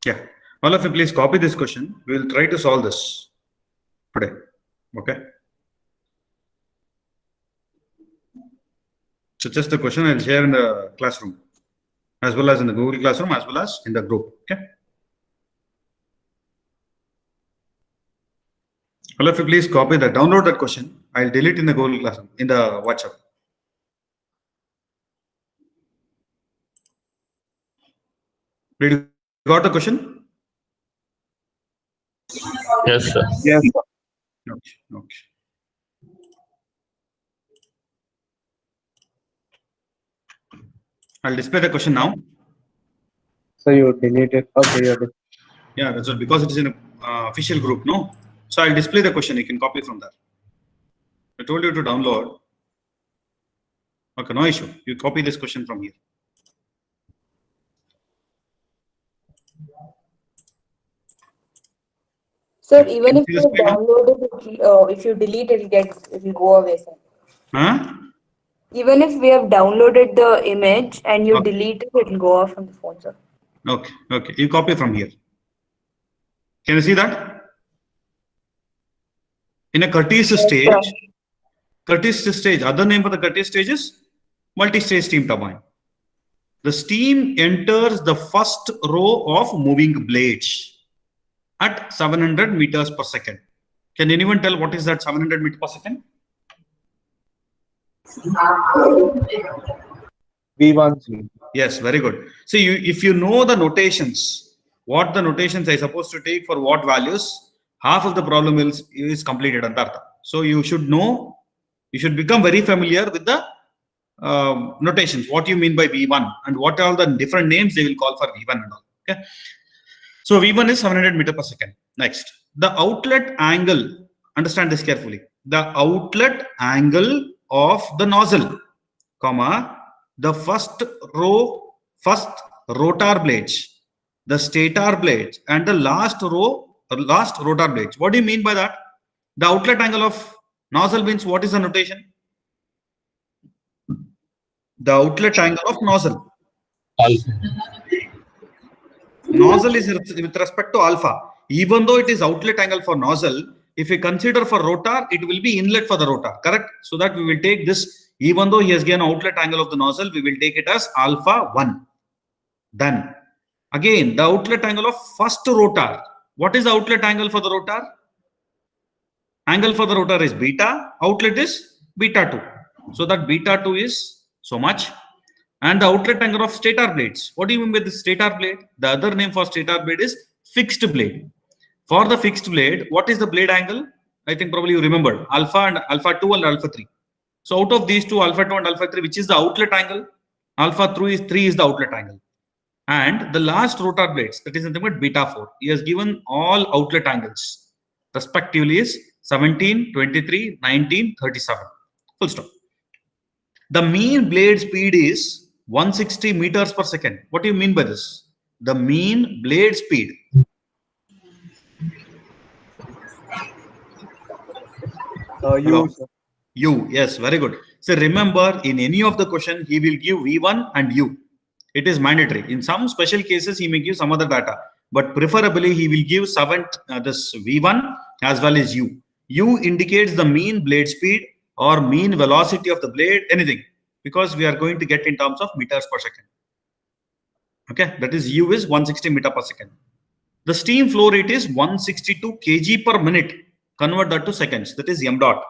Yeah. All of you, please copy this question. We will try to solve this today. Okay. So just the question I'll share in the classroom, as well as in the Google Classroom, as well as in the group. Okay. All of you, please copy that. Download that question. I'll delete in the Google Classroom, in the WhatsApp. Did you got the question? Yes, sir. Yes, sir. Okay. Okay. I'll display the question now. So you deleted. Okay, you Yeah, that's what, because it is in a official group, no? So I'll display the question. You can copy from there. I told you to download. Okay, no issue. You copy this question from here. Sir, even if See the you screen now? download it, if you delete it, it will go away, sir. Huh? Even if we have downloaded the image and you Okay. delete it, it will go off from the phone, sir. Okay. Okay. You copy from here. Can you see that? In a Curtis stage, other name for the Curtis stage is multi-stage steam turbine. The steam enters the first row of moving blades at 700 meters per second. Can anyone tell what is that 700 meters per second? V1G. Yes, very good. So if you know the notations, what the notations are supposed to take for what values, half of the problem is completed. Antartha. So you should know, you should become very familiar with the notations. What you mean by V1 and what are the different names they will call for V1 and all. Okay. So V1 is 700 meter per second. Next, the outlet angle. Understand this carefully. The outlet angle of the nozzle, comma, the first rotor blades, the stator blades, and the last rotor blades. What do you mean by that? The outlet angle of nozzle means what is the notation? The outlet angle of nozzle. Alpha. Nozzle is with respect to alpha. Even though it is outlet angle for nozzle, if we consider for rotor, it will be inlet for the rotor, correct? So that we will take this, even though he has given outlet angle of the nozzle, we will take it as alpha 1. Then, again, the outlet angle of first rotor. What is the outlet angle for the rotor? Angle for the rotor is beta, outlet is beta 2. So that beta 2 is so much. And the outlet angle of stator blades. What do you mean by the stator blade? The other name for stator blade is fixed blade. For the fixed blade, what is the blade angle? I think probably you remember alpha 2 and alpha 3. So out of these two, alpha 2 and alpha 3, which is the outlet angle? Alpha 3 is the outlet angle. And the last rotor blades, that is nothing but beta 4. He has given all outlet angles respectively is 17, 23, 19, 37. Full stop. The mean blade speed is 160 meters per second. What do you mean by this? The mean blade speed. U, sir. U, yes, very good. So remember, in any of the question, he will give V1 and U. It is mandatory. In some special cases, he may give some other data, but preferably he will give this V1 as well as U. U indicates the mean blade speed or mean velocity of the blade, anything, because we are going to get in terms of meters per second. Okay, that is U is 160 meter per second. The steam flow rate is 162 kg per minute. Convert that to seconds. That is m dot.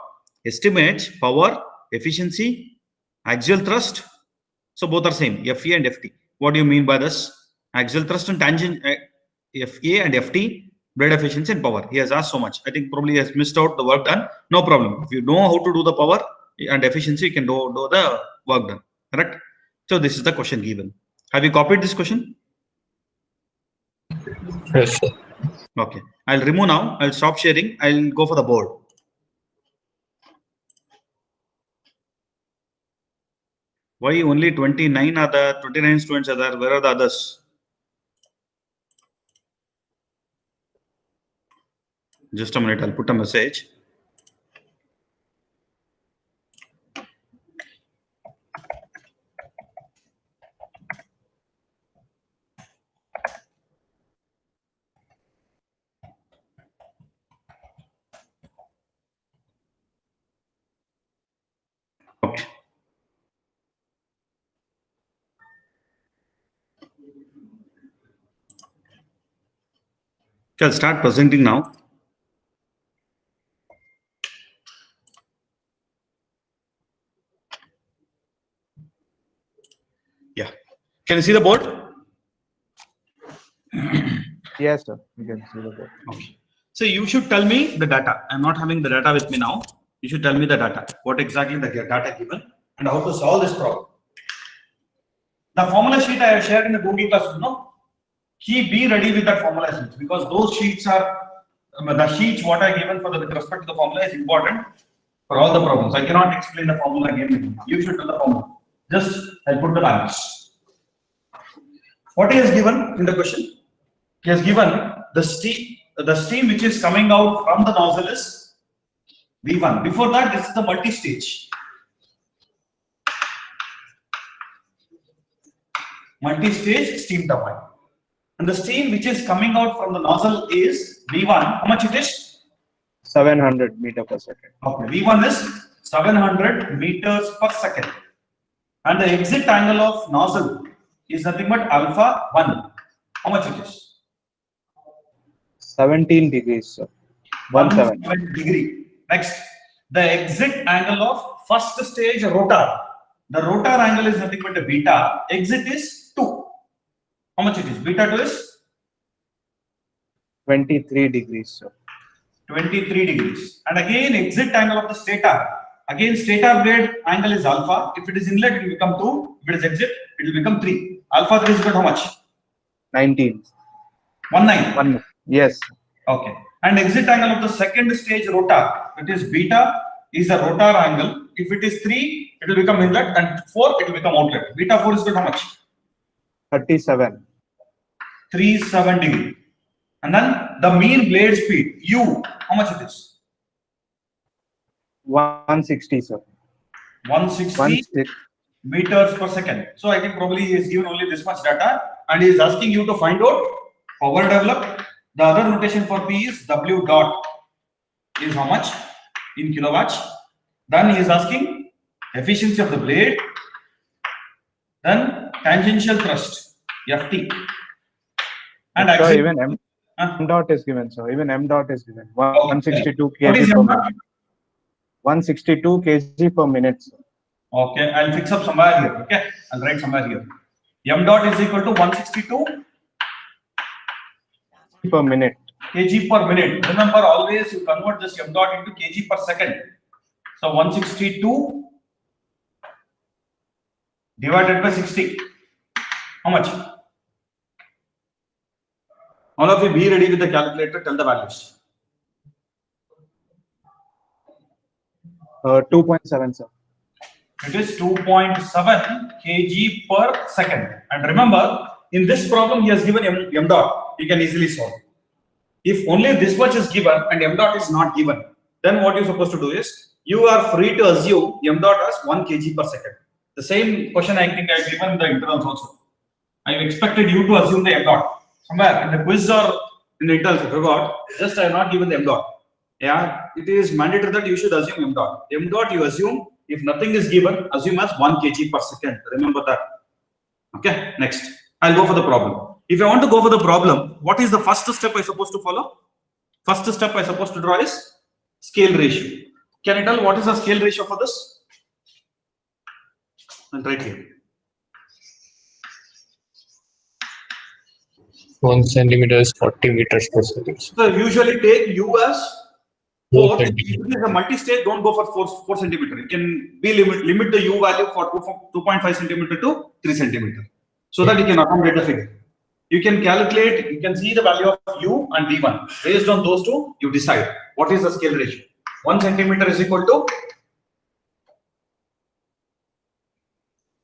Estimate power, efficiency, axial thrust. So both are same, FE and FT. What do you mean by this? Axial thrust and tangent, FA and FT, blade efficiency and power. He has asked so much. I think probably he has missed out the work done. No problem. If you know how to do the power and efficiency, you can do the work done. Correct? So this is the question given. Have you copied this question? Yes, sir. Okay. I'll remove now. I'll stop sharing. I'll go for the board. Why only 29 are there? 29 students are there. Where are the others? Just a minute. I'll put a message. Okay. Okay, I'll start presenting now. Yeah. Can you see the board? Yes, sir. You can see the board. Okay. So you should tell me the data. I'm not having the data with me now. You should tell me the data. What exactly the data given and how to solve this problem. The formula sheet I have shared in the Google Classroom. No? Be ready with that formula sheet because those sheets are the sheets what I given for the with respect to the formula is important for all the problems. I cannot explain the formula again. You should tell the formula. Just I'll put the values. What he has given in the question? He has given the steam which is coming out from the nozzle is V1. Before that, this is the multi-stage. Multi-stage steam turbine. And the steam which is coming out from the nozzle is V1. How much it is? 700 meter per second. Okay. V1 is 700 meters per second. And the exit angle of nozzle is nothing but alpha 1. How much it is? 17 degrees, sir. 17 degree. Next, the exit angle of first stage rotor. The rotor angle is nothing but a beta. Exit is 2. How much it is? Beta 2 is 23 degrees, sir. 23 degrees. And again, exit angle of the stator. Again, stator blade angle is alpha. If it is inlet, it will become 2. If it is exit, it will become 3. Alpha 3 is equal to how much? 19. 19. 1. Yes. Okay. And exit angle of the second stage rotor, that is beta, is the rotor angle. If it is 3, it will become inlet, and 4, it will become outlet. Beta 4 is equal to how much? 37. 37 degree. And then the mean blade speed, U, how much it is? 160, sir. 160 meters per second. So I think probably he is given only this much data, and he is asking you to find out power developed. The other notation for P is W dot is how much in kilowatts. Then he is asking efficiency of the blade. Then tangential thrust, FT. And So actually, even M dot is given, sir. Even M dot is given. 162 what kg is per M dot? minute. 162 kg per minute, sir. Okay, I'll fix up somewhere here. Okay, I'll write somewhere here. M dot is equal to 162 Per minute. kg per minute. Remember, always you convert this m dot into kg per second. So 162 divided by 60. How much? All of you be ready with the calculator. Tell the values. 2.7, sir. It is 2.7 kg per second. And remember, in this problem, he has given m dot. You can easily solve. If only this much is given and m dot is not given, then what you're supposed to do is you are free to assume m dot as 1 kg per second. The same question I think I've given in the internals also. I expected you to assume the m dot. Somewhere in the quiz or in the internals, I forgot. Just I have not given the m dot. Yeah, it is mandatory that you should assume m dot. M dot you assume, if nothing is given, assume as 1 kg per second. Remember that. Okay, next. I'll go for the problem. If I want to go for the problem, what is the first step I supposed to follow? First step I supposed to draw is scale ratio. Can you tell what is the scale ratio for this? And right here. 1 centimeter is 40 meters per second. So usually take U as 4. 4 If it is a multi-stage, don't go for 4 centimeter. You can be limit the U value for 2.5 centimeter to 3 centimeter. So that you can accommodate the figure. You can calculate, you can see the value of U and V1. Based on those two, you decide what is the scale ratio. 1 centimeter is equal to.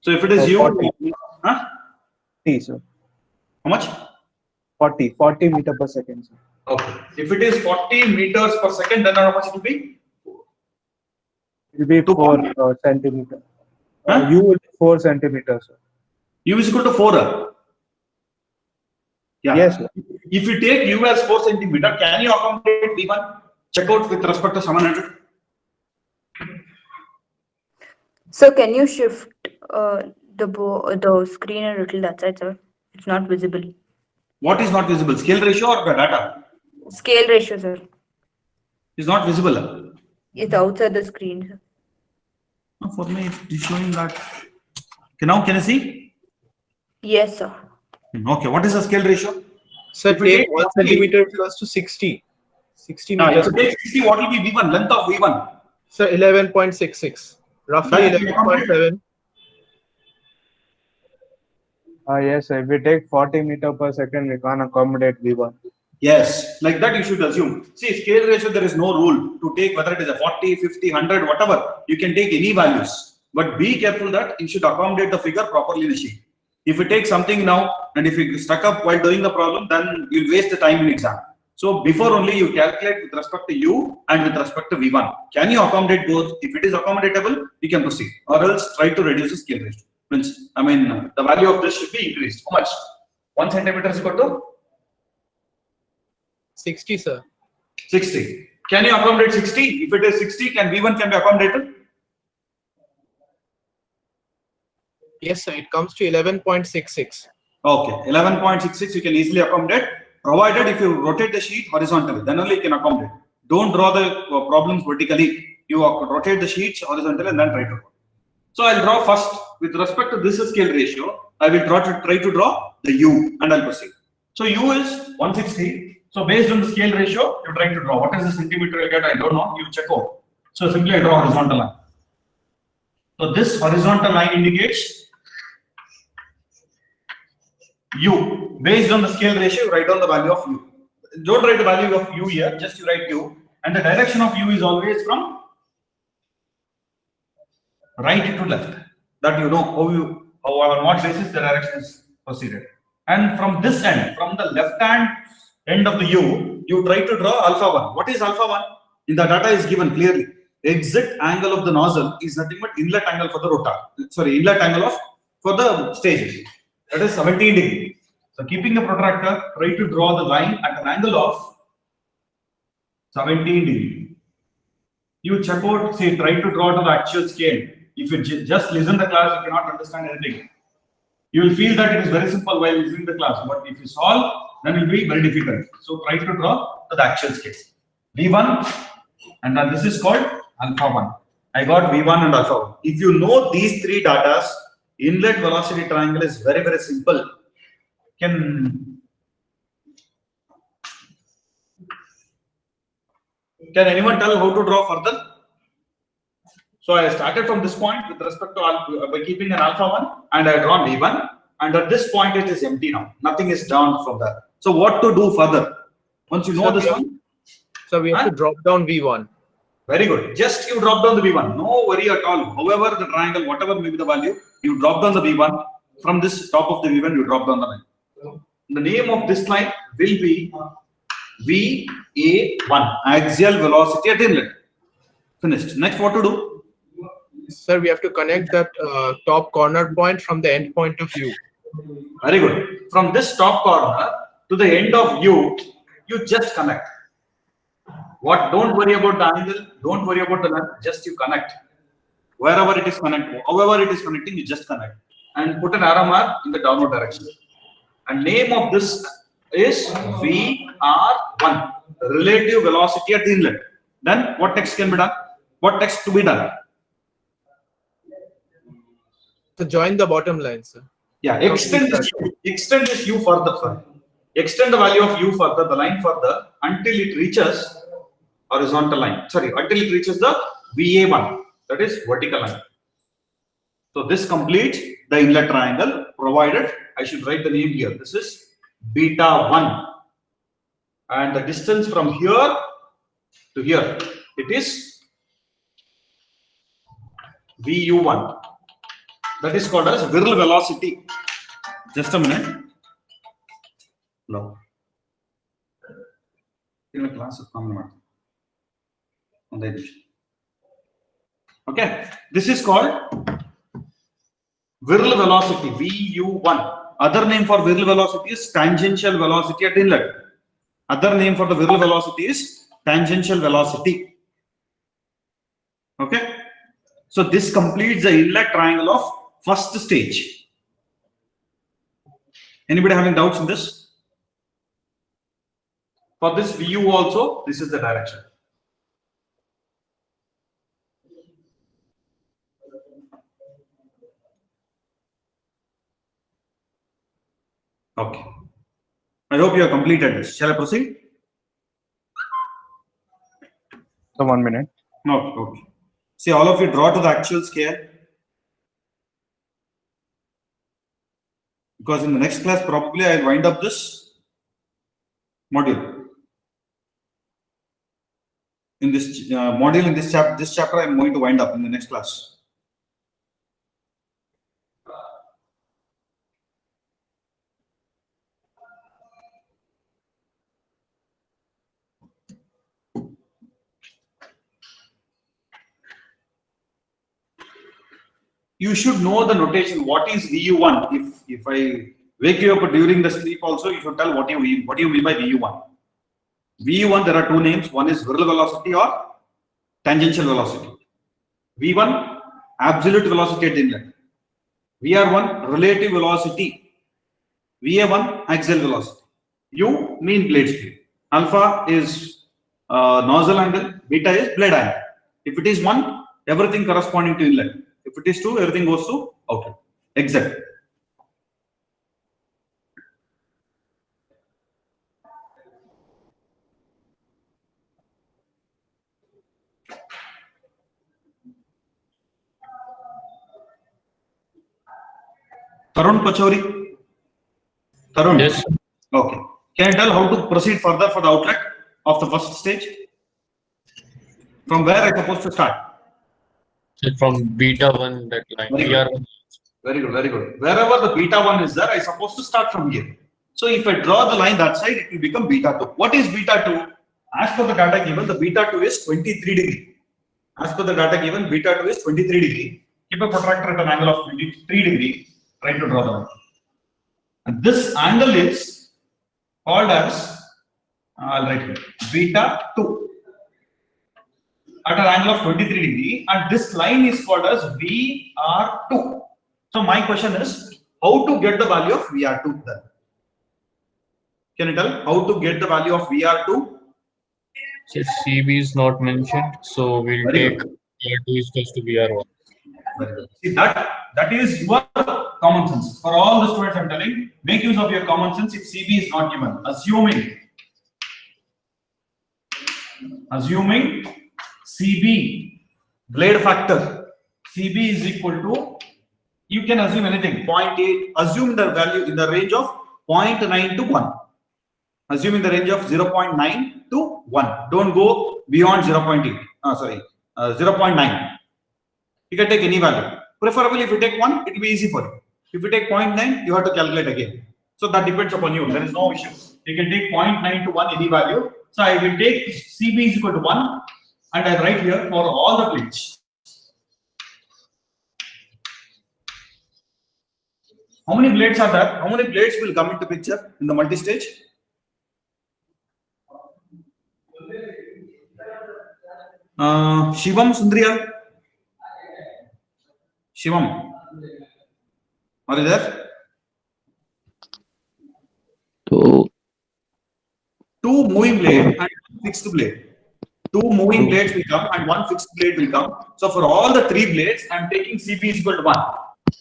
So if it is U, 40, huh? sir. How much? 40 meter per second, sir. Okay. If it is 40 meters per second, then how much it will be? It will be 4 centimeter. Huh? U will be 4 centimeters, sir. U is equal to 4. Yeah. Yes, sir. If you take U as 4 centimeter, can you accommodate V1? Check out with respect to 700. So can you shift the screen a little that side, sir? It's not visible. What is not visible? Scale ratio or the data Scale ratio, sir. is not visible. It's outside the screen, sir. For me, it is showing that. Okay, now can you see? Yes, sir. Okay, what is the scale ratio? Sir, If we take take 1 centimeter equals to 60. 60 Now, if meters. you take 60, what will be V1? Length of V1? Sir, 11.66. Roughly That is 11.7. Yes, if we take 40 meter per second, we can't accommodate V1. Yes, like that you should assume. See, scale ratio, there is no rule to take whether it is a 40, 50, 100, whatever. You can take any values. But be careful that you should accommodate the figure properly in the sheet. If you take something now and if you stuck up while doing the problem, then you'll waste the time in exam. So before only you calculate with respect to U and with respect to V1. Can you accommodate both? If it is accommodatable, you can proceed. Or else try to reduce the scale ratio. Means, I mean, the value of this should be increased. How much? 1 centimeter is equal to 60, sir. 60. Can you accommodate 60? If it is 60, can V1 can be accommodated? Yes, sir. It comes to 11.66. Okay, 11.66 you can easily accommodate, provided if you rotate the sheet horizontally, then only you can accommodate. Don't draw the problems vertically. You rotate the sheets horizontally and then try to draw. So I'll draw first with respect to this scale ratio. I will try to draw the U and I'll proceed. So U is 160. So based on the scale ratio, you try to draw. What is the centimeter you get? I don't know. You check out. So simply I draw horizontal line. So this horizontal line indicates U. Based on the scale ratio, you write down the value of U. Don't write the value of U here, just you write U. And the direction of U is always from right to left. That you know how on what basis the direction is proceeded. And from this end, from the left hand end of the U, you try to draw alpha 1. What is alpha 1? In the data is given clearly. Exit angle of the nozzle is nothing but inlet angle for the rotor. Sorry, inlet angle for the stages. That is 17 degrees. So keeping the protractor, try to draw the line at an angle of 17 degrees. You check out, say, try to draw to the actual scale. If you just listen to the class, you cannot understand anything. You will feel that it is very simple while listening to the class, but if you solve, then it will be very difficult. So try to draw to the actual scale. V1, and then this is called alpha 1. I got V1 and alpha 1. If you know these three datas, inlet velocity triangle is very, very simple. Can anyone tell how to draw further? So I started from this point with respect to alpha, by keeping an alpha 1 and I drawn V1, and at this point it is empty now. Nothing is drawn from there. So what to do further? Once you know this one? So we have to drop down V1. Very good. Just you drop down the V1. No worry at all. However, the triangle, whatever may be the value, you drop down the V1. From this top of the V1, you drop down the line. The name of this line will be VA1, axial velocity at inlet. Finished. Next, what to do? Sir, we have to connect that top corner point from the end point of U. Very good. From this top corner to the end of U, you just connect. Don't worry about the angle, don't worry about the length, just you connect. Wherever it is connected, however it is connecting, you just connect. And put an arrow mark in the downward direction. And name of this is VR1, relative velocity at the inlet. Then what text can be done? What text to be done? So join the bottom line, sir. Yeah, extend this U further. Sorry. Extend the value of U further, the line further, until it reaches horizontal line. Sorry, until it reaches the VA1, that is vertical line. So this completes the inlet triangle, provided I should write the name here. This is beta 1. And the distance from here to here, it is VU1. That is called as Virl velocity. Just a minute. No. In a class of common. Okay. This is called Virl velocity, VU1. Other name for Virl velocity is tangential velocity at inlet. Other name for the Virl velocity is tangential velocity. Okay. So this completes the inlet triangle of first stage. Anybody having doubts in this? For this VU also, this is the direction. Okay. I hope you have completed this. Shall I proceed? So 1 minute. No. Okay. See, all of you draw to the actual scale. Because in the next class, probably I'll wind up this module. In this module, in this chapter, I'm going to wind up in the next class. You should know the notation. What is VU1? If I wake you up during the sleep also, you should tell what do you mean by VU1. VU1, there are two names. One is viral velocity or tangential velocity. V1, absolute velocity at the inlet. VR1, relative velocity. VA1, axial velocity. U, mean blade speed. Alpha is nozzle angle. Beta is blade angle. If it is 1, everything corresponding to inlet. If it is 2, everything goes to outlet. Exact. Tarun Pachauri? Tarun? Yes. Okay. Can you tell how to proceed further for the outlet of the first stage? From where I supposed to start? So from beta 1, that line. Very good. VR1. Very good, very good. Wherever the beta 1 is there, I supposed to start from here. So if I draw the line that side, it will become beta 2. What is beta 2? As per the data given, the beta 2 is 23 degree. As per the data given, beta 2 is 23 degree. Keep a protractor at an angle of 23 degree. Try to draw the line. And this angle is called as, I'll write here, beta 2. At an angle of 23 degree, and this line is called as VR2. So my question is, how to get the value of VR2 then? Can you tell how to get the value of VR2? So CB is not mentioned, so we'll Very take good. VR2 is equals to VR1. Very good. See, that is your common sense. For all the students I'm telling, make use of your common sense if CB is not given. Assuming CB, blade factor, CB is equal to, you can assume anything, 0.8, assume the value in the range of 0.9 to 1. Assume in the range of 0.9 to 1. Don't go beyond 0.8. 0.9. You can take any value. Preferably, if you take 1, it will be easy for you. If you take 0.9, you have to calculate again. So that depends upon you. There is no issue. You can take 0.9 to 1 any value. So I will take CB is equal to 1, and I write here for all the blades. How many blades are there? How many blades will come into picture in the multi-stage? Shivam, Sundriya? Shivam, are you there? Two moving blade and one fixed blade. Two moving blades will come and one fixed blade will come. So for all the three blades, I am taking CB is equal to 1.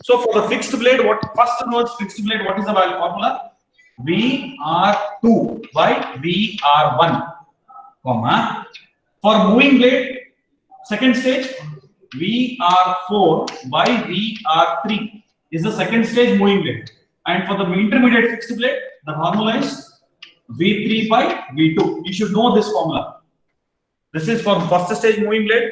So for the fixed blade, first note fixed blade, what is the value formula? VR2 by VR1, comma. For moving blade, second stage, VR4 by VR3 is the second stage moving blade. And for the intermediate fixed blade, the formula is V3 by V2. You should know this formula. This is for first stage moving blade,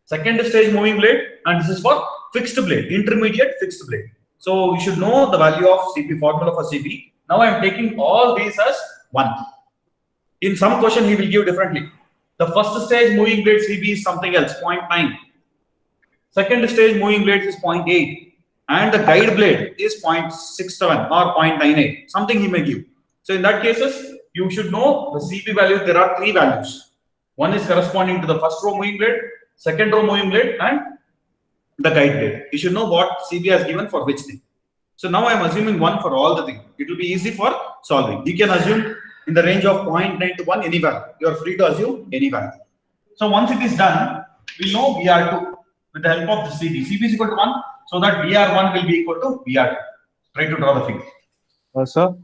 second stage moving blade, and this is for fixed blade, intermediate fixed blade. So you should know the value of CP, formula for CP. Now I am taking all these as 1. In some question, he will give differently. The first stage moving blade CB is something else, 0.9. Second stage moving blade is 0.8. And the guide blade is 0.67 or 0.98. Something he may give. So in that cases, you should know the CP value. There are 3 values. One is corresponding to the first row moving blade, second row moving blade, and the guide data. You should know what CB has given for which thing. So now I am assuming 1 for all the things. It will be easy for solving. You can assume in the range of 0.9 to 1 any value. You are free to assume any value. So once it is done, we know VR2 with the help of the CB. CB is equal to 1, so that VR1 will be equal to VR2. Try to draw the figure. Sir,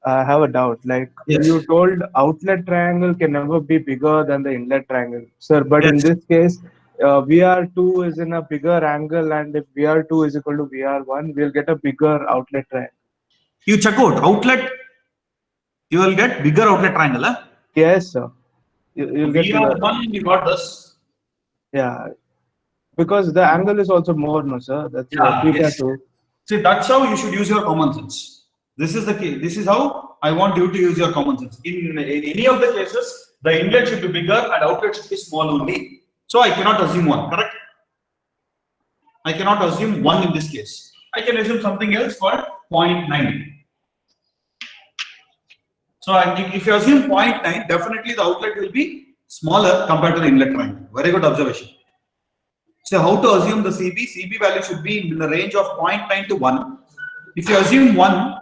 I have a doubt. Like Yes. you told, outlet triangle can never be bigger than the inlet triangle, sir. But in Yes. this case, VR2 is in a bigger angle, and if VR2 is equal to VR1, we'll get a bigger outlet triangle. You check out outlet, you will get bigger outlet triangle. Huh? Yes, sir. You'll get bigger. VR1, you got this. Yeah, because the angle is also more, no, sir. That's Yeah, theta yes. 2. See, that's how you should use your common sense. This is the case. This is how I want you to use your common sense. In any of the cases, the inlet should be bigger and outlet should be small only. So I cannot assume 1, correct? I cannot assume 1 in this case. I can assume something else called 0.9. So if you assume 0.9, definitely the outlet will be smaller compared to the inlet triangle. Very good observation. So how to assume the CB? CB value should be in the range of 0.9 to 1. If you assume 1,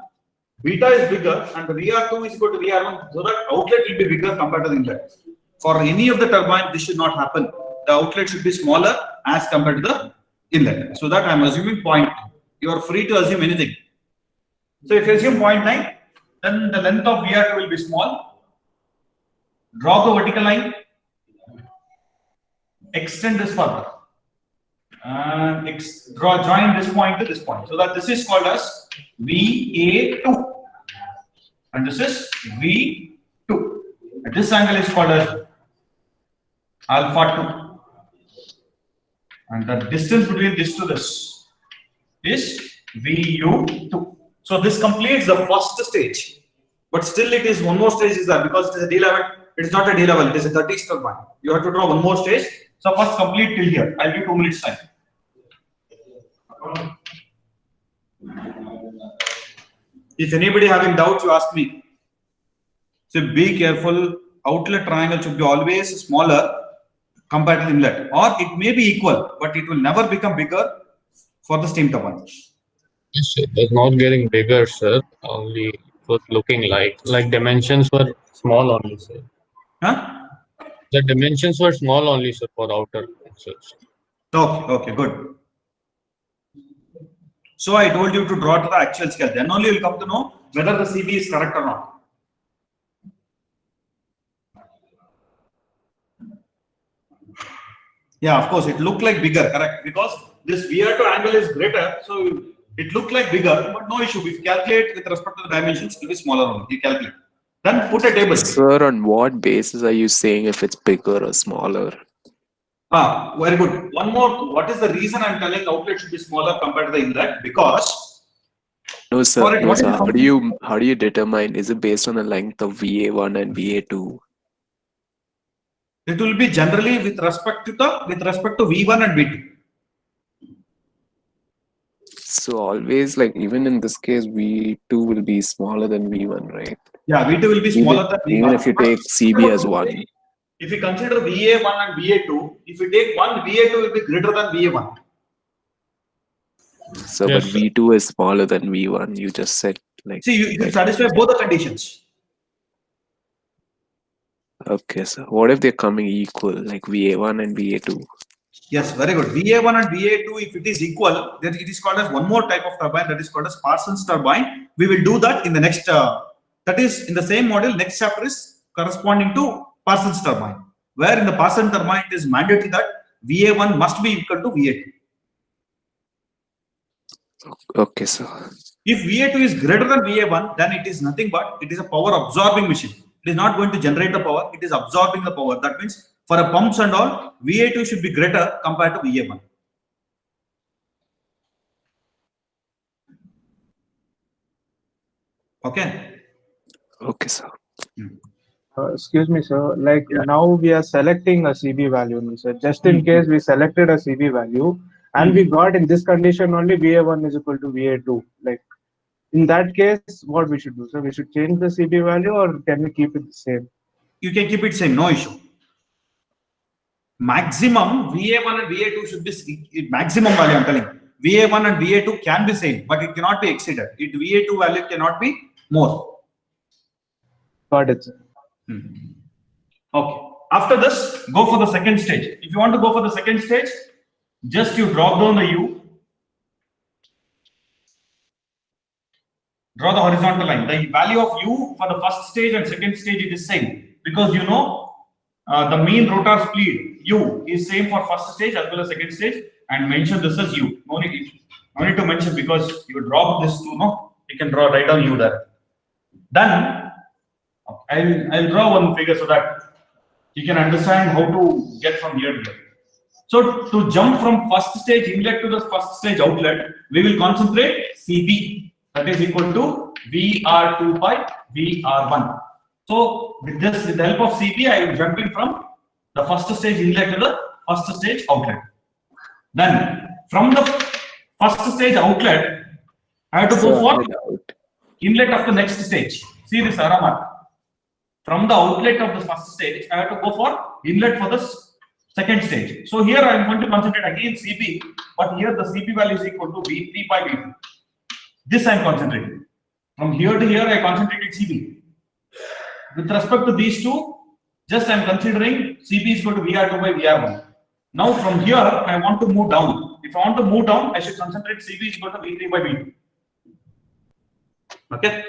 beta is bigger and the VR2 is equal to VR1, so that outlet will be bigger compared to the inlet. For any of the turbine, this should not happen. The outlet should be smaller as compared to the inlet. So that I am assuming 0.9. You are free to assume anything. So if you assume 0.9, then the length of VR2 will be small. Draw the vertical line. Extend this further. And join this point to this point. So that this is called as VA2. And this is V2. And this angle is called as alpha 2. And the distance between this to this is VU2. So this completes the first stage. But still it is one more stage is there because it is a D level. It is not a D level, it is a 30 turbine. You have to draw one more stage. So first complete till here. I'll give 2 minutes time. If anybody having doubts, you ask me. So be careful. Outlet triangle should be always smaller compared to the inlet, or it may be equal, but it will never become bigger for the steam turbine. Yes, it was not getting bigger, sir. Only it was looking like dimensions were small only, sir. Huh? The dimensions were small only, sir, for outer axles. Okay, good. So I told you to draw to the actual scale. Then only you will come to know whether the CB is correct or not. Yeah, of course, it looked like bigger, correct? Because this VR2 angle is greater, so it looked like bigger, but no issue. If you calculate with respect to the dimensions, it will be smaller only. You calculate. Then put a table. Sir, on what basis are you saying if it's bigger or smaller? Very good. One more. What is the reason I'm telling outlet should be smaller compared to the inlet? Because No, sir. For it, No, what sir. is How do you determine? Is it based on the length of VA1 and VA2? it will be generally with respect to V1 and V2. So always, like even in this case, V2 will be smaller than V1, right? Yeah, V2 will be smaller than V1. Even if you take CB as 1. If you consider VA1 and VA2, if you take one, VA2 will be greater than VA1. So, Yes, but sir. V2 is smaller than V1. You just said like. See, you satisfy both the conditions. Okay, so what if they're coming equal, like VA1 and VA2? Yes, very good. VA1 and VA2, if it is equal, then it is called as one more type of turbine that is called as Parsons turbine. We will do that in the next, that is in the same model. Next chapter is corresponding to Parsons turbine, where in the Parsons turbine it is mandatory that VA1 must be equal to VA2. Okay, sir. If VA2 is greater than VA1, then it is nothing but it is a power absorbing machine. It is not going to generate the power, it is absorbing the power. That means for a pumps and all, VA2 should be greater compared to VA1. Okay. Okay, sir. Excuse me, sir. Like now we are selecting a CB value, no, sir. Just in case we selected a CB value and we got in this condition only VA1 is equal to VA2. Like in that case, what we should do, sir? We should change the CB value or can we keep it the same? You can keep it same, no issue. maximum VA1 and VA2 should be maximum value. I'm telling you. VA1 and VA2 can be same, but it cannot be exceeded. VA2 value cannot be more. Got it, sir. Okay. After this, go for the second stage. If you want to go for the second stage, just you drop down the U. Draw the horizontal line. The value of U for the first stage and second stage, it is same, because you know the mean rotor speed U is same for first stage as well as second stage, and mention this as U. No need to mention, because you drop this to no, you can draw right down U there. Then I'll draw one figure so that you can understand how to get from here to here. So to jump from first stage inlet to the first stage outlet, we will concentrate CB, that is equal to VR2 by VR1. So with the help of CB, I am jumping from the first stage inlet to the first stage outlet. Then from the first stage outlet, I have to go for inlet of the next stage. See this arrow mark. From the outlet of the first stage, I have to go for inlet for the second stage. So here I am going to concentrate again CB, but here the CB value is equal to V3 by V2. This I am concentrating. From here to here, I concentrated CB. With respect to these two, just I am considering CB is equal to VR2 by VR1. Now from here, I want to move down. If I want to move down, I should concentrate CB is equal to V3 by V2. Okay.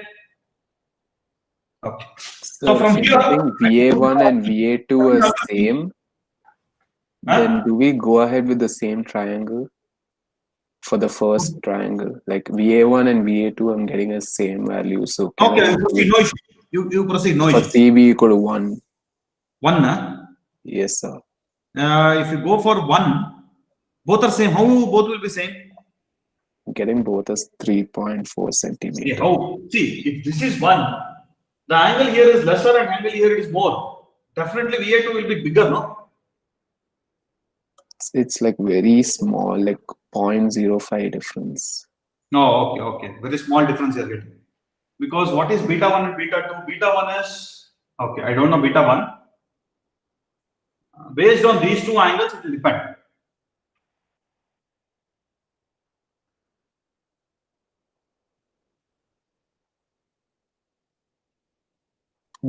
Okay. So from if here, I think VA1 and VA2 are same, then do we go ahead with the same triangle for the first triangle? Like VA1 and VA2, I'm getting a same value. So can okay, I proceed, no issue. You proceed, no for issue. CB equal to 1? 1, huh? Yes, sir. If you go for 1, both are same. How both will be same? I'm getting both as 3.4 See, centimeters. how? See, if this is 1, the angle here is lesser and angle here is more. Definitely VA2 will be bigger, no? It's like very small, like 0.05 difference. No, okay, okay. Very small difference you are getting. Because what is beta 1 and beta 2? Beta 1 is, okay, I don't know beta 1. Based on these two angles, it will depend.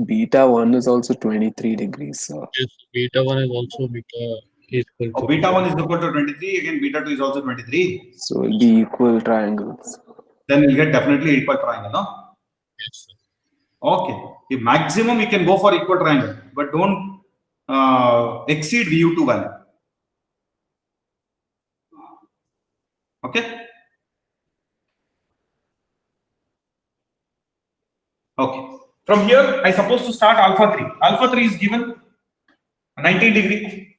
Beta 1 is also 23 degrees, sir. Yes, beta 1 is also beta is equal to Beta 1 is equal to 23, again beta 2 is also 23. So it'll be equal triangles. Then you'll get definitely equal triangle, no? yes, sir. Okay. The maximum you can go for equal triangle, but don't exceed VU2 value. Okay. Okay. From here, I suppose to start alpha 3. Alpha 3 is given 90 degree.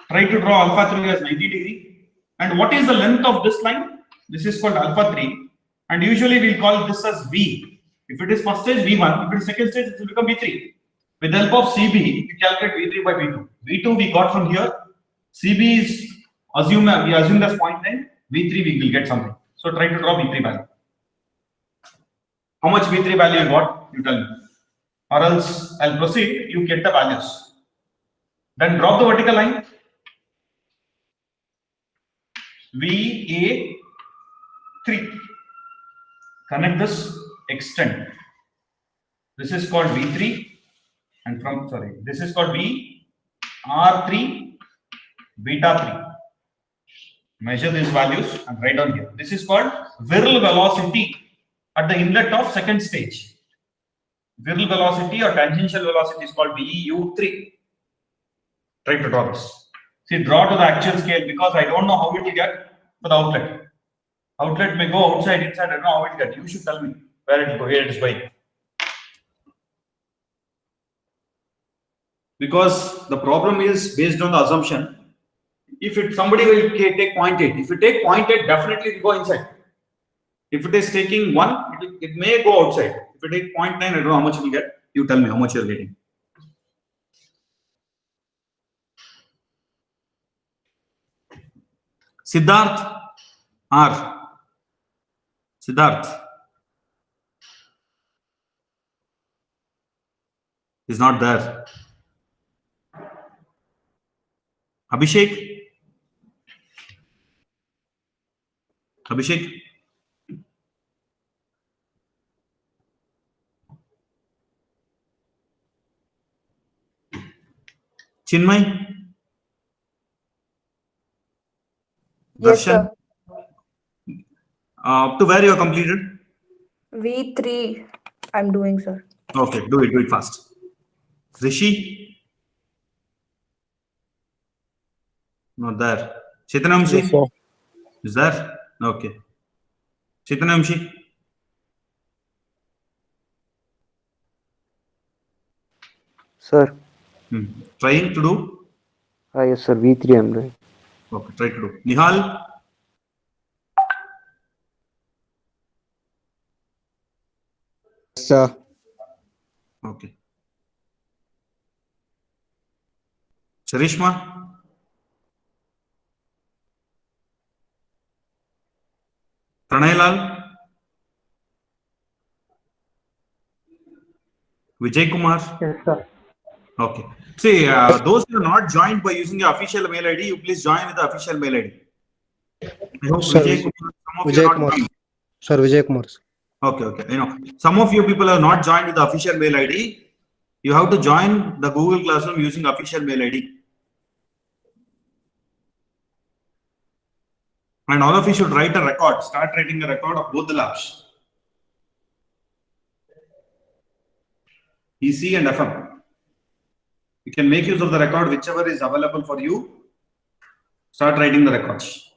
Try to draw alpha 3 as 90 degree. And what is the length of this line? This is called alpha 3. And usually we'll call this as V. If it is first stage, V1. If it is second stage, it will become V3. With the help of CB, you calculate V3 by V2. V2 we got from here. CB is we assume that's 0.9. V3 we will get something. So try to draw V3 value. How much V3 value you got? You tell me. Or else I'll proceed. You get the values. Then drop the vertical line. VA3. Connect this, extend. This is called V3. And from, sorry, this is called VR3, beta 3. Measure these values and write down here. This is called viral velocity at the inlet of second stage. Viral velocity or tangential velocity is called VU3. Try to draw this. See, draw to the actual scale, because I don't know how it will get for the outlet. Outlet may go outside, inside, I don't know how it will get. You should tell me where it will go, where it is going. Because the problem is based on the assumption. If somebody will take 0.8, if you take 0.8, definitely it will go inside. If it is taking 1, it may go outside. If you take 0.9, I don't know how much you will get. You tell me how much you are getting. Siddharth R. Siddharth is not there. Abhishek? Abhishek? Chinmay? Yes, Darshan? sir. Up to where you are completed? V3 I'm doing, sir. Okay, do it fast. Rishi? Not there. Chetanamshi? Yes, sir. Is there? Okay. Chetanamshi? Sir. Trying to do? Yes, sir. V3 I'm doing. Okay, try to do. Nihal? Sir. Okay. Charishma? Pranay Lal? Vijay Kumar? Yes, sir. Okay. See, those who are not joined by using your official mail ID, you please join with the official mail ID. I hope Sir, Vijay Kumar, some of you Vijay are not Kumar. joined. Sir, Vijay Kumar. Okay. You know, some of you people are not joined with the official mail ID. You have to join the Google Classroom using official mail ID. And all of you should write a record. Start writing a record of both the labs. EC and FM. You can make use of the record whichever is available for you. Start writing the records.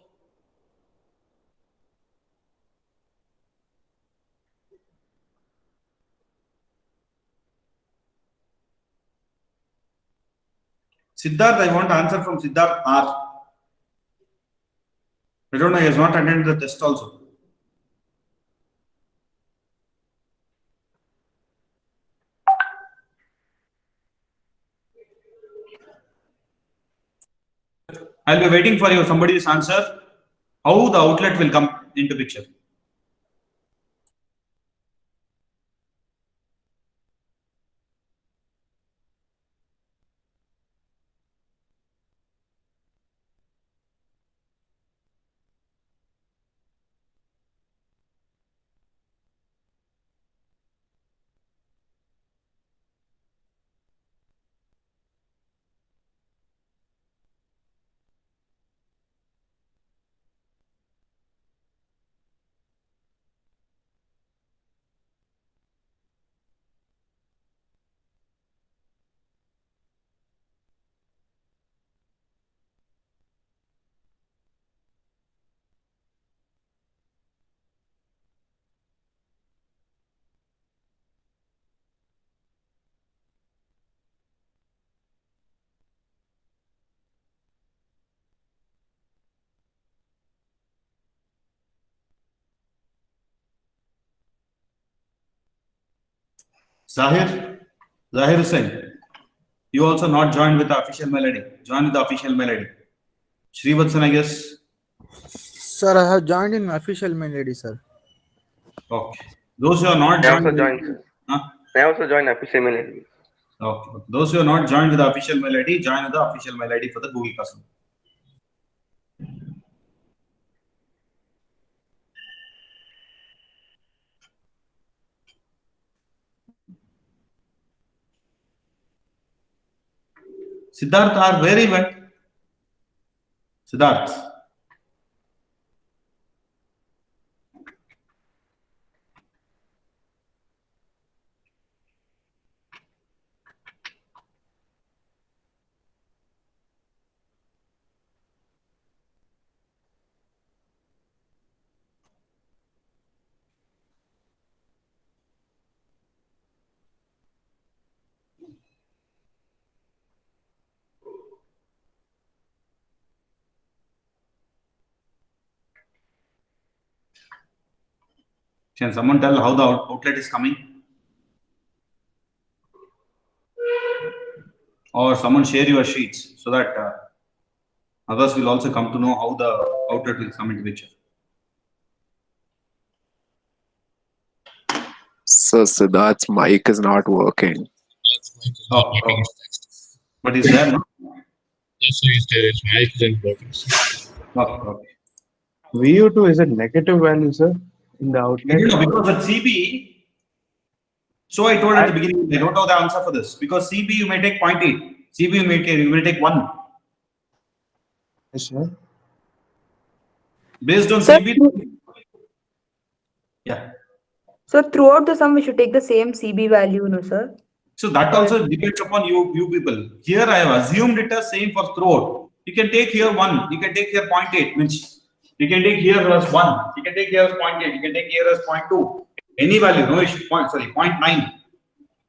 Siddharth, I want answer from Siddharth R. I don't know, he has not attended the test also. I'll be waiting for you. Somebody's answer. How the outlet will come into picture. Zahir Hussain, you also not joined with the official mail ID. Join with the official mail ID. Srivatsan, I guess. Sir, I have joined in official mail ID, sir. Okay. Those who are not I joined. also joined, sir. Huh? I also joined official mail ID. Okay. Those who are not joined with the official mail ID, join with the official mail ID for the Google Classroom. Siddharth R, where he went? Siddharth. Can someone tell how the outlet is coming? Or someone share your sheets so that others will also come to know how the outlet will come into picture. So Siddharth's mic is not working. Oh. But is there no? Yes, sir, there is mic isn't working, sir. Okay. VU2 is a negative value, sir, in the outlet. No, because at CB, so I told at the beginning, I don't know the answer for this. Because CB you may take 0.8, CB you will take 1. Yes, sir. Based on Sir, CB, yeah. So throughout the sum, we should take the same CB value, no, sir? So that also depends upon you people. Here I have assumed it as same for throughout. You can take here 1, you can take here 0.8, which you can take here as 1, you can take here as 0.8, you can take here as 0.2. Any value, no issue, 0.9.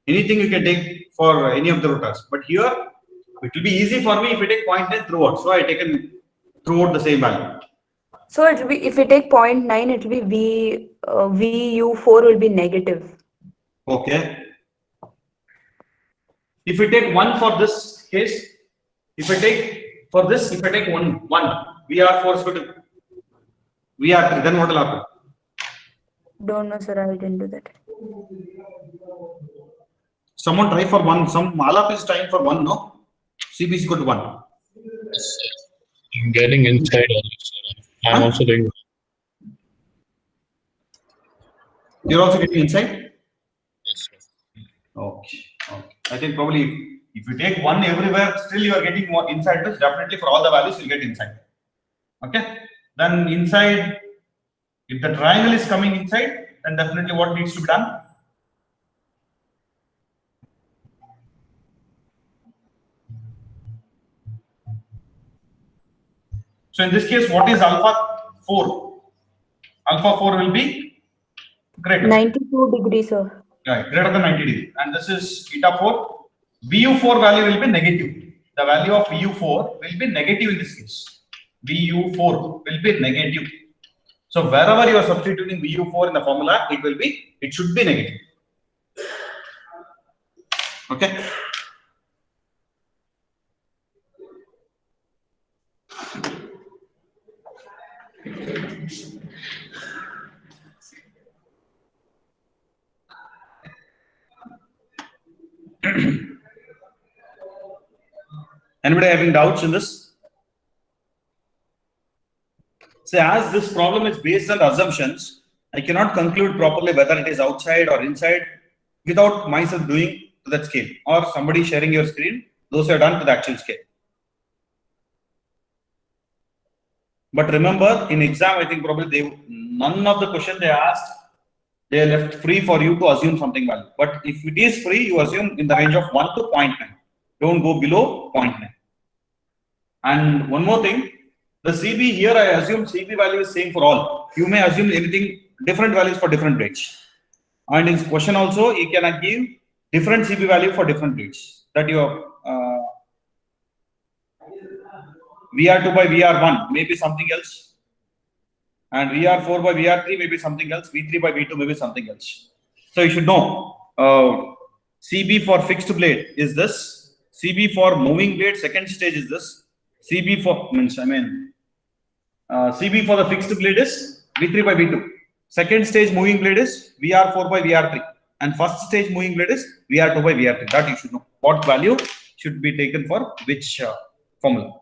Anything you can take for any of the rotors. But here, it will be easy for me if I take 0.9 throughout. So I taken throughout the same value. So it will be, if we take 0.9, it will be VU4 will be negative. Okay. If we take 1 for this case, if I take 1, VR4 is going to VR3, then what will happen? Don't know, sir. I didn't do that. Someone try for 1. Some Malap is trying for 1, no? CB is equal to 1. Yes, sir. I'm getting inside only, sir. I'm Huh? also doing. You're also getting inside? Yes, sir. Okay. I think probably if you take 1 everywhere, still you are getting more inside. This definitely for all the values you'll get inside. Okay. Then inside, if the triangle is coming inside, then definitely what needs to be done? So in this case, what is alpha 4? Alpha 4 will be greater. 92 degrees, sir. Right, greater than 90 degrees. And this is eta 4. VU4 value will be negative. The value of VU4 will be negative in this case. VU4 will be negative. So wherever you are substituting VU4 in the formula, it should be negative. Okay. Anybody having doubts in this? So as this problem is based on assumptions, I cannot conclude properly whether it is outside or inside without myself doing to that scale or somebody sharing your screen, those who are done to the actual scale. But remember, in exam, I think probably none of the question they asked, they left free for you to assume something value. But if it is free, you assume in the range of 1 to 0.9. Don't go below 0.9. And one more thing, the CB here, I assume CB value is same for all. You may assume anything, different values for different rates. And in question also, you can give different CB value for different rates. That your VR2 by VR1 may be something else. And VR4 by VR3 may be something else. V3 by V2 may be something else. So you should know CB for fixed blade is this. CB for moving blade second stage is this. CB for CB for the fixed blade is V3 by V2. Second stage moving blade is VR4 by VR3. And first stage moving blade is VR2 by VR3. That you should know. What value should be taken for which formula.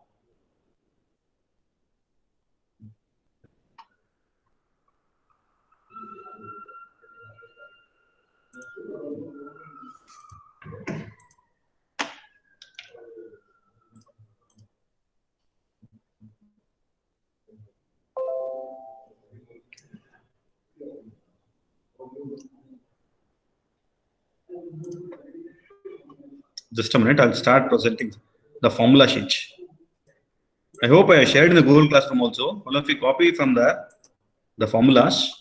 Just a minute, I'll start presenting the formula sheet. I hope I shared in the Google Classroom also. All of you copy from there the formulas.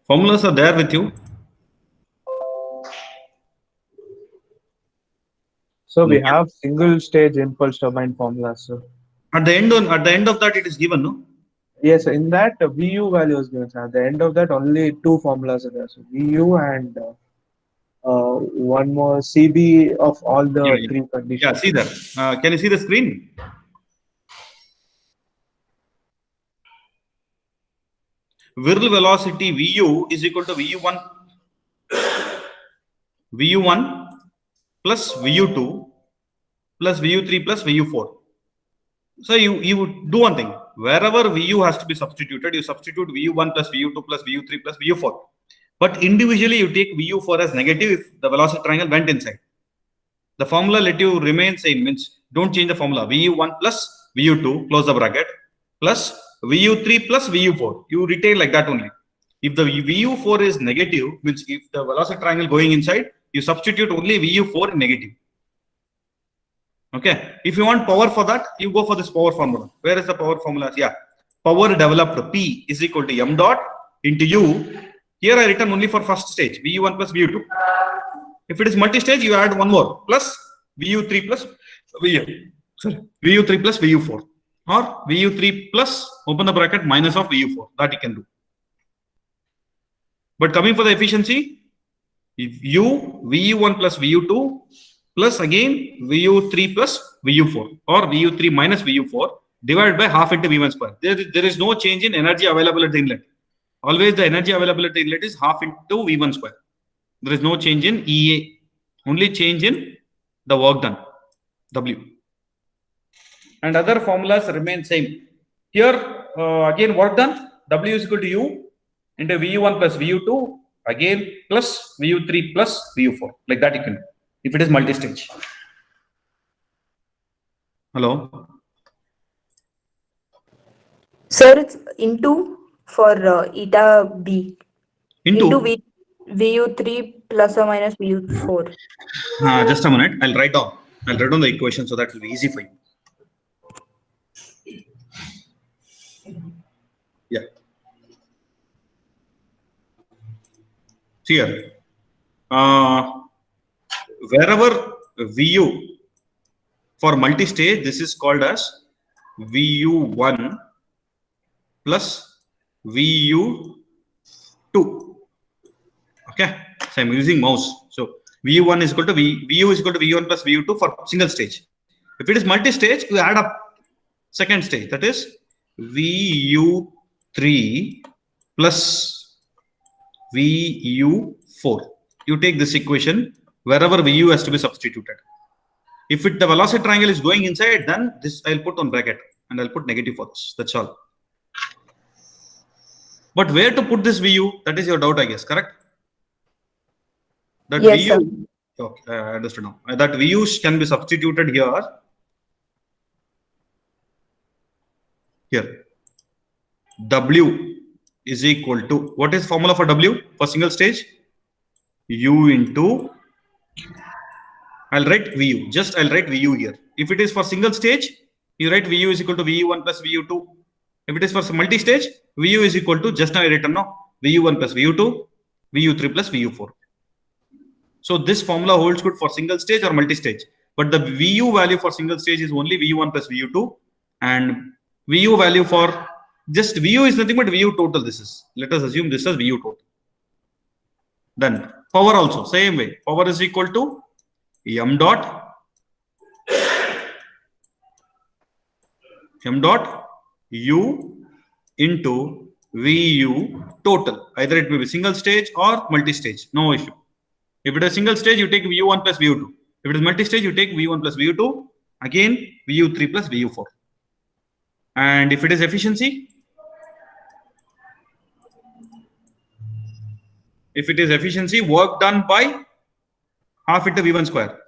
Formulas are there with you. So we have single stage impulse turbine formulas, sir. At the end of that, it is given, no? Yes, in that VU value is given. Sir. At the end of that, only two formulas are there. So VU and one more CB of all the Yeah, yeah. three Yeah, conditions. see that. Can you see the screen? Viral velocity VU is equal to VU1 plus VU2 plus VU3 plus VU4. So you would do one thing. Wherever VU has to be substituted, you substitute VU1 plus VU2 plus VU3 plus VU4. But individually, you take VU4 as negative if the velocity triangle went inside. The formula let you remain same, means don't change the formula. VU1 plus VU2, close the bracket, plus VU3 plus VU4. You retain like that only. If the VU4 is negative, means if the velocity triangle going inside, you substitute only VU4 in negative. Okay. If you want power for that, you go for this power formula. Where is the power formula? Yeah. Power developed P is equal to m dot into U. Here I written only for first stage, VU1 plus VU2. If it is multi-stage, you add one more, plus VU3 plus VU3 plus VU4. Or VU3 plus, open the bracket, minus of VU4. That you can do. But coming for the efficiency, if VU1 plus VU2 plus again VU3 plus VU4 or VU3 minus VU4 divided by half into V1 square. There is no change in energy available at the inlet. Always the energy available at the inlet is half into V1 square. There is no change in EA, only change in the work done, W. And other formulas remain same. Here again work done, W is equal to U into VU1 plus VU2 again plus VU3 plus VU4. Like that you can do if it is multi-stage. Hello? Sir, it's into for eta B. Into VU3 plus or minus VU4. Just a minute. I'll write down the equation so that will be easy for you. Yeah. See here. Wherever VU for multi-stage, this is called as VU1 plus VU2. Okay, so I'm using mouse. So VU1 is equal to VU is equal to VU1 plus VU2 for single stage. If it is multi-stage, you add up second stage, that is VU3 plus VU4. You take this equation wherever VU has to be substituted. If the velocity triangle is going inside, then this I'll put on bracket and I'll put negative for this. That's all. But where to put this VU? That is your doubt, I guess, correct? That Yes, VU, okay, I understood now. That VU can be substituted here. Here. W is equal to, what is formula for W for single stage? U into, I'll write VU, just I'll write VU here. If it is for single stage, you write VU is equal to VU1 plus VU2. If it is for multi-stage, VU is equal to, just now I written now, VU1 plus VU2, VU3 plus VU4. So this formula holds good for single stage or multi-stage. But the VU value for single stage is only VU1 plus VU2. And VU value for just VU is nothing but VU total. This is, let us assume this is VU total. Then power also, same way. Power is equal to m dot U into VU total. Either it may be single stage or multi-stage, no issue. If it is single stage, you take VU1 plus VU2. If it is multi-stage, you take VU1 plus VU2, again VU3 plus VU4. And if it is efficiency, work done by half into V1 square.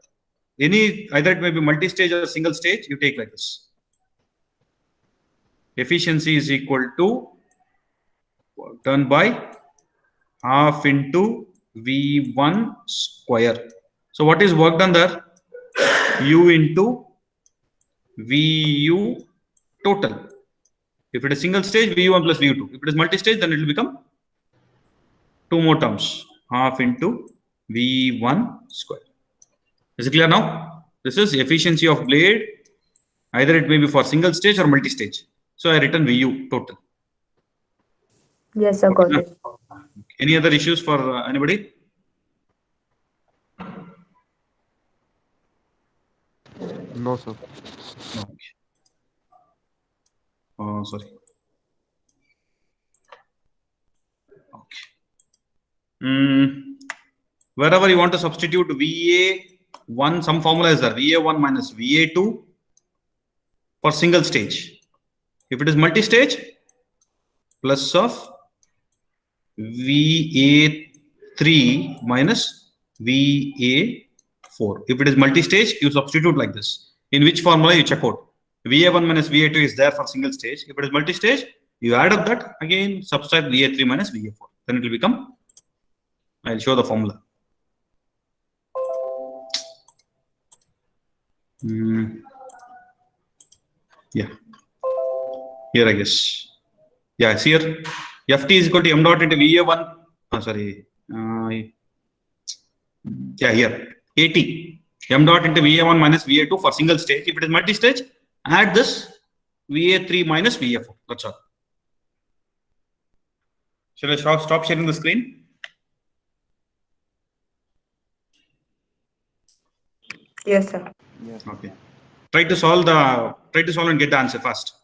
Either it may be multi-stage or single stage, you take like this. Efficiency is equal to work done by half into V1 square. So what is work done there? U into VU total. If it is single stage, VU1 plus VU2. If it is multi-stage, then it will become two more terms, half into V1 square. Is it clear now? This is efficiency of blade Either it may be for single stage or multi-stage. So I written VU total. Yes, sir, got it. Any other issues for anybody? No, sir. No. Oh, sorry. Okay. Wherever you want to substitute VA1, some formula is there. VA1 minus VA2 for single stage. If it is multi-stage, plus of VA3 minus VA4. If it is multi-stage, you substitute like this. In which formula you check out? VA1 minus VA2 is there for single stage. If it is multi-stage, you add up that, again subtract VA3 minus VA4. Then it will become, I'll show the formula. Yeah. Here I guess. Yeah, it's here. Ft is equal to m dot into VA1. Yeah, here. 80. M dot into VA1 minus VA2 for single stage. If it is multi-stage, add this VA3 minus VA4. That's all. Shall I stop sharing the screen? Yes, sir. Okay. Try to solve and get the answer fast.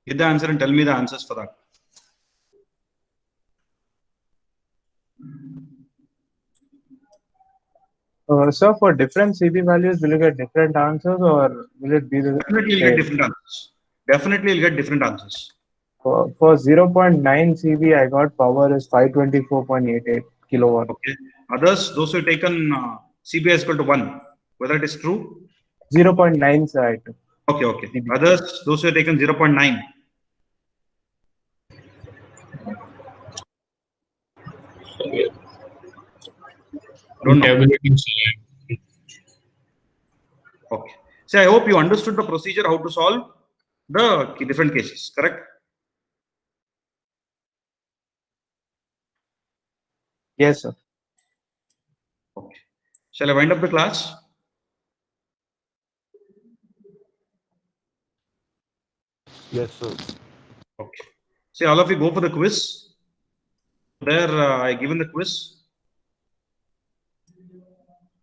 Get the answer and tell me the answers for that. Sir, for different CB values, will you get different answers or will it be the Definitely you'll get different answers. Definitely you'll get different answers. For 0.9 CB, I got power is 524.88 kilowatt. Okay. Others, those who have taken CB is equal to 1, whether it is true? 0.9, sir, I took. Okay, okay. Others, those who have taken 0.9. Don't know. Tabulating side. Okay. So I hope you understood the procedure, how to solve the different cases, correct? Yes, sir. Okay. Shall I wind up the class? Yes, sir. Okay. See, all of you go for the quiz. There, I given the quiz.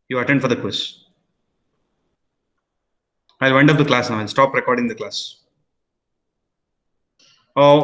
You attend for the quiz. I'll wind up the class now. I'll stop recording the class. Oh.